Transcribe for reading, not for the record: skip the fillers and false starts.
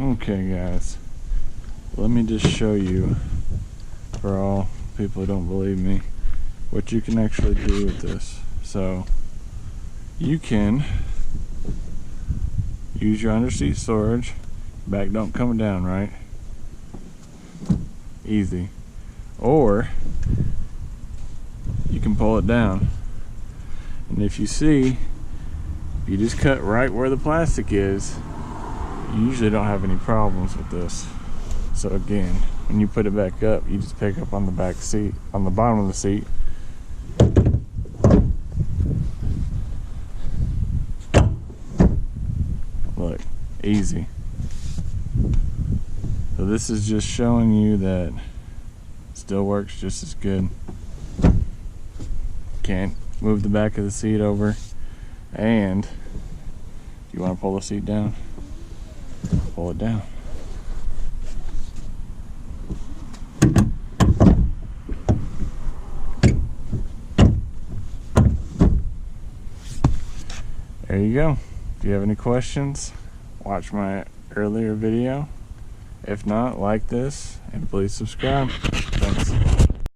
Okay guys, let me just show you, for all people who don't believe me, what you can actually do with this. So you can use your underseat storage. Back don't come down, right? Easy. Or you can pull it down, and if you see, if you just cut right where the plastic is, you usually don't have any problems with this. So again, when you put it back up, you just pick up on the back seat, on the bottom of the seat. Look, easy. So this is just showing you that it still works just as good. Can't move the back of the seat over, and if you want to pull the seat down, pull it down. There you go. If you have any questions, watch my earlier video. If not, like this and please subscribe. Thanks.